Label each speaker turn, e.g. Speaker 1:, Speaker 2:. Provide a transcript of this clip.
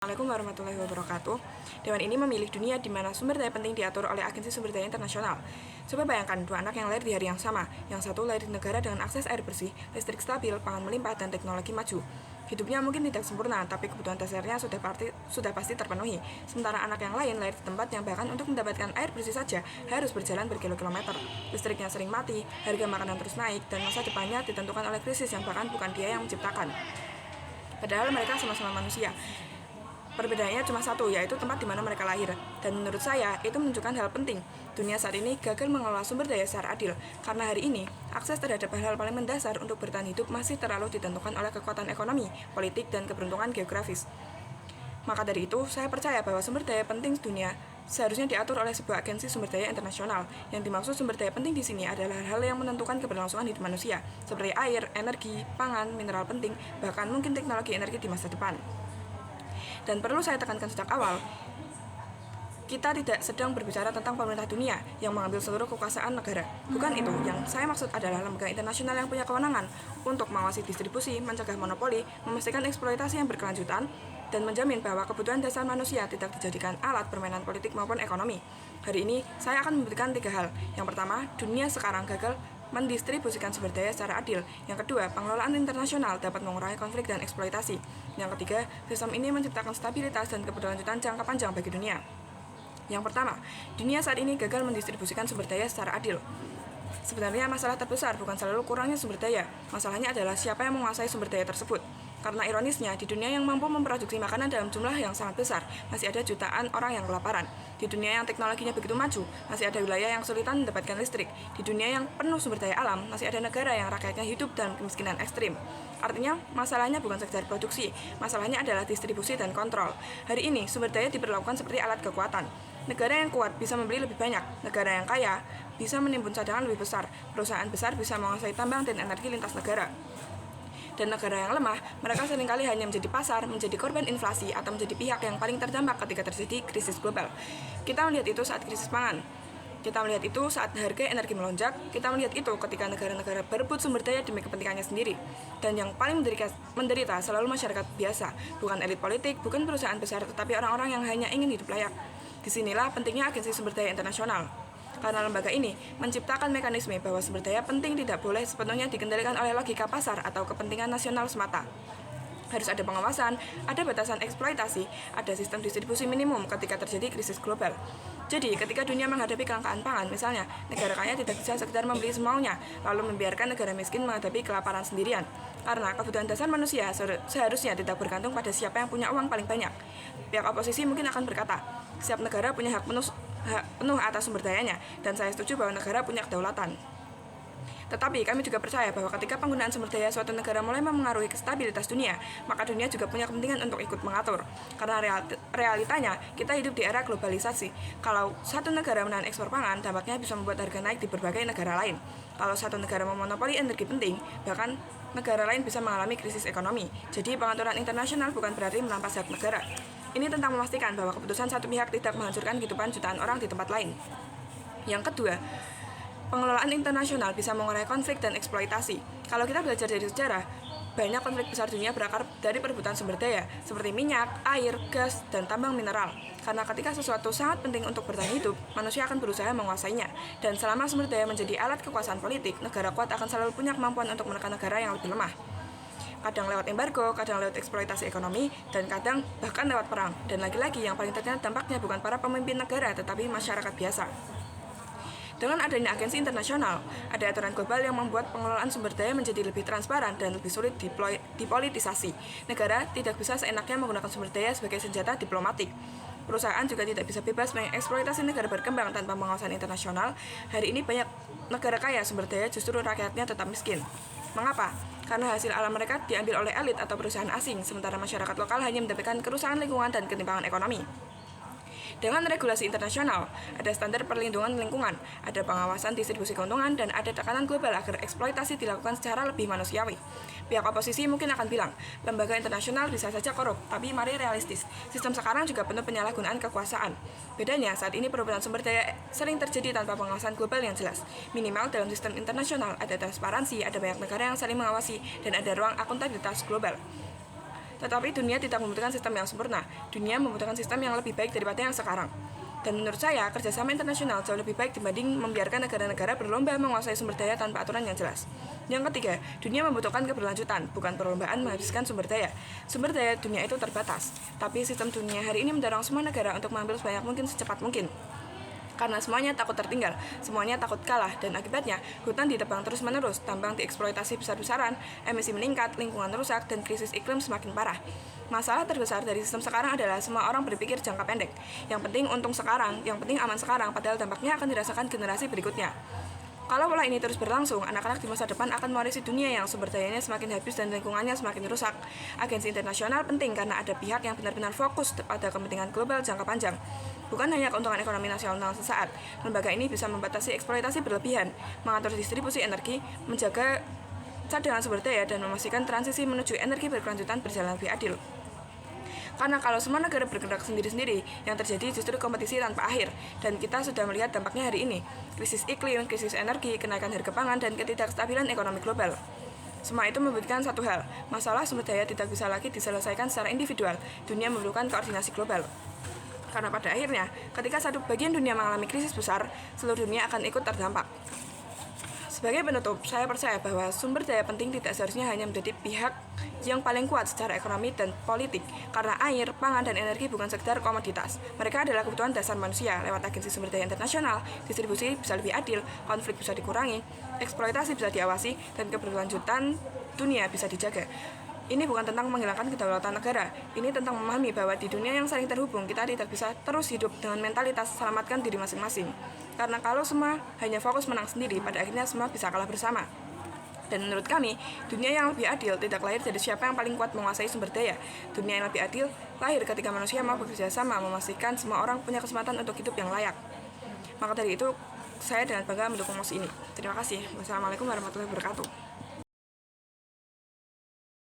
Speaker 1: Assalamualaikum warahmatullahi wabarakatuh. Dewan ini memilih dunia di mana sumber daya penting diatur oleh Agensi Sumber Daya Internasional. Coba bayangkan dua anak yang lahir di hari yang sama. Yang satu lahir di negara dengan akses air bersih, listrik stabil, pangan melimpah, dan teknologi maju. Hidupnya mungkin tidak sempurna, tapi kebutuhan dasarnya sudah pasti terpenuhi. Sementara anak yang lain lahir di tempat yang bahkan untuk mendapatkan air bersih saja harus berjalan berkilo-kilometer. Listriknya sering mati, harga makanan terus naik, dan masa depannya ditentukan oleh krisis yang bahkan bukan dia yang menciptakan. Padahal mereka sama-sama manusia. Perbedaannya cuma satu, yaitu tempat di mana mereka lahir. Dan menurut saya, itu menunjukkan hal penting. Dunia saat ini gagal mengelola sumber daya secara adil. Karena hari ini, akses terhadap hal-hal paling mendasar untuk bertahan hidup masih terlalu ditentukan oleh kekuatan ekonomi, politik, dan keberuntungan geografis. Maka dari itu, saya percaya bahwa sumber daya penting dunia seharusnya diatur oleh sebuah agensi sumber daya internasional. Yang dimaksud sumber daya penting di sini adalah hal-hal yang menentukan keberlangsungan hidup manusia, seperti air, energi, pangan, mineral penting, bahkan mungkin teknologi energi di masa depan. Dan perlu saya tekankan sejak awal, kita tidak sedang berbicara tentang pemerintah dunia yang mengambil seluruh kekuasaan negara. Bukan itu, yang saya maksud adalah lembaga internasional yang punya kewenangan untuk mengawasi distribusi, mencegah monopoli, memastikan eksploitasi yang berkelanjutan, dan menjamin bahwa kebutuhan dasar manusia tidak dijadikan alat permainan politik maupun ekonomi. Hari ini, saya akan memberikan 3 hal. Yang pertama, dunia sekarang gagal mendistribusikan sumber daya secara adil. Yang kedua, pengelolaan internasional dapat mengurangi konflik dan eksploitasi. Yang ketiga, sistem ini menciptakan stabilitas dan keberlanjutan jangka panjang bagi dunia. Yang pertama, dunia saat ini gagal mendistribusikan sumber daya secara adil. Sebenarnya masalah terbesar bukan selalu kurangnya sumber daya. Masalahnya adalah siapa yang menguasai sumber daya tersebut. Karena ironisnya, di dunia yang mampu memproduksi makanan dalam jumlah yang sangat besar, masih ada jutaan orang yang kelaparan. Di dunia yang teknologinya begitu maju, masih ada wilayah yang kesulitan mendapatkan listrik. Di dunia yang penuh sumber daya alam, masih ada negara yang rakyatnya hidup dalam kemiskinan ekstrim. Artinya, masalahnya bukan sekedar produksi, masalahnya adalah distribusi dan kontrol. Hari ini, sumber daya diperlakukan seperti alat kekuatan. Negara yang kuat bisa membeli lebih banyak, negara yang kaya bisa menimbun cadangan lebih besar, perusahaan besar bisa menguasai tambang dan energi lintas negara. Dan negara yang lemah, mereka seringkali hanya menjadi pasar, menjadi korban inflasi, atau menjadi pihak yang paling terdampak ketika terjadi krisis global. Kita melihat itu saat krisis pangan. Kita melihat itu saat harga energi melonjak. Kita melihat itu ketika negara-negara berebut sumber daya demi kepentingannya sendiri. Dan yang paling menderita selalu masyarakat biasa, bukan elit politik, bukan perusahaan besar, tetapi orang-orang yang hanya ingin hidup layak. Disinilah pentingnya agensi sumber daya internasional. Karena lembaga ini menciptakan mekanisme bahwa sumber daya penting tidak boleh sepenuhnya dikendalikan oleh logika pasar atau kepentingan nasional semata. Harus ada pengawasan, ada batasan eksploitasi, ada sistem distribusi minimum ketika terjadi krisis global. Jadi, ketika dunia menghadapi kelangkaan pangan, misalnya, negara kaya tidak bisa sekedar membeli semaunya, lalu membiarkan negara miskin menghadapi kelaparan sendirian. Karena kebutuhan dasar manusia seharusnya tidak bergantung pada siapa yang punya uang paling banyak. Pihak oposisi mungkin akan berkata, setiap negara punya hak penuh atas sumber dayanya, dan saya setuju bahwa negara punya kedaulatan. Tetapi kami juga percaya bahwa ketika penggunaan sumber daya suatu negara mulai mempengaruhi stabilitas dunia, maka dunia juga punya kepentingan untuk ikut mengatur. Karena realitanya, kita hidup di era globalisasi. Kalau satu negara menahan ekspor pangan, dampaknya bisa membuat harga naik di berbagai negara lain. Kalau satu negara memonopoli energi penting, bahkan negara lain bisa mengalami krisis ekonomi. Jadi pengaturan internasional bukan berarti merampas hak negara. Ini tentang memastikan bahwa keputusan satu pihak tidak menghancurkan kehidupan jutaan orang di tempat lain. Yang kedua, pengelolaan internasional bisa mengurangi konflik dan eksploitasi. Kalau kita belajar dari sejarah, banyak konflik besar dunia berakar dari perebutan sumber daya, seperti minyak, air, gas, dan tambang mineral. Karena ketika sesuatu sangat penting untuk bertahan hidup, manusia akan berusaha menguasainya. Dan selama sumber daya menjadi alat kekuasaan politik, negara kuat akan selalu punya kemampuan untuk menekan negara yang lebih lemah. Kadang lewat embargo, kadang lewat eksploitasi ekonomi, dan kadang bahkan lewat perang. Dan lagi-lagi yang paling terkena dampaknya bukan para pemimpin negara, tetapi masyarakat biasa. Dengan adanya agensi internasional, ada aturan global yang membuat pengelolaan sumber daya menjadi lebih transparan dan lebih sulit dipolitisasi. Negara tidak bisa seenaknya menggunakan sumber daya sebagai senjata diplomatik. Perusahaan juga tidak bisa bebas mengeksploitasi negara berkembang tanpa pengawasan internasional. Hari ini banyak negara kaya sumber daya justru rakyatnya tetap miskin. Mengapa? Karena hasil alam mereka diambil oleh elit atau perusahaan asing, sementara masyarakat lokal hanya mendapatkan kerusakan lingkungan dan ketimpangan ekonomi. Dengan regulasi internasional, ada standar perlindungan lingkungan, ada pengawasan distribusi keuntungan, dan ada tekanan global agar eksploitasi dilakukan secara lebih manusiawi. Pihak oposisi mungkin akan bilang, lembaga internasional bisa saja korup, tapi mari realistis. Sistem sekarang juga penuh penyalahgunaan kekuasaan. Bedanya, saat ini perebutan sumber daya sering terjadi tanpa pengawasan global yang jelas. Minimal dalam sistem internasional ada transparansi, ada banyak negara yang saling mengawasi, dan ada ruang akuntabilitas global. Tetapi dunia tidak membutuhkan sistem yang sempurna. Dunia membutuhkan sistem yang lebih baik daripada yang sekarang. Dan menurut saya, kerjasama internasional jauh lebih baik dibanding membiarkan negara-negara berlomba menguasai sumber daya tanpa aturan yang jelas. Yang ketiga, dunia membutuhkan keberlanjutan, bukan perlombaan menghabiskan sumber daya. Sumber daya dunia itu terbatas, tapi sistem dunia hari ini mendorong semua negara untuk mengambil sebanyak mungkin secepat mungkin. Karena semuanya takut tertinggal, semuanya takut kalah, dan akibatnya hutan ditebang terus-menerus, tambang dieksploitasi besar-besaran, emisi meningkat, lingkungan rusak, dan krisis iklim semakin parah. Masalah terbesar dari sistem sekarang adalah semua orang berpikir jangka pendek. Yang penting untung sekarang, yang penting aman sekarang, padahal dampaknya akan dirasakan generasi berikutnya. Kalau pola ini terus berlangsung, anak-anak di masa depan akan mewarisi dunia yang sumber dayanya semakin habis dan lingkungannya semakin rusak. Agensi internasional penting karena ada pihak yang benar-benar fokus pada kepentingan global jangka panjang. Bukan hanya keuntungan ekonomi nasional sesaat, lembaga ini bisa membatasi eksploitasi berlebihan, mengatur distribusi energi, menjaga cadangan sumber daya, dan memastikan transisi menuju energi berkelanjutan berjalan lebih adil. Karena kalau semua negara bergerak sendiri-sendiri, yang terjadi justru kompetisi tanpa akhir. Dan kita sudah melihat dampaknya hari ini. Krisis iklim, krisis energi, kenaikan harga pangan, dan ketidakstabilan ekonomi global. Semua itu membuktikan satu hal, masalah sumber daya tidak bisa lagi diselesaikan secara individual. Dunia memerlukan koordinasi global. Karena pada akhirnya, ketika satu bagian dunia mengalami krisis besar, seluruh dunia akan ikut terdampak. Sebagai penutup, saya percaya bahwa sumber daya penting tidak seharusnya hanya menjadi pihak yang paling kuat secara ekonomi dan politik, karena air, pangan, dan energi bukan sekedar komoditas. Mereka adalah kebutuhan dasar manusia. Lewat agensi sumber daya internasional, distribusi bisa lebih adil, konflik bisa dikurangi, eksploitasi bisa diawasi, dan keberlanjutan dunia bisa dijaga. Ini bukan tentang menghilangkan kedaulatan negara, ini tentang memahami bahwa di dunia yang saling terhubung, kita tidak bisa terus hidup dengan mentalitas selamatkan diri masing-masing. Karena kalau semua hanya fokus menang sendiri, pada akhirnya semua bisa kalah bersama. Dan menurut kami, dunia yang lebih adil tidak lahir dari siapa yang paling kuat menguasai sumber daya. Dunia yang lebih adil lahir ketika manusia mau bekerja sama, memastikan semua orang punya kesempatan untuk hidup yang layak. Maka dari itu, saya dengan bangga mendukung mosi ini. Terima kasih. Wassalamualaikum warahmatullahi wabarakatuh.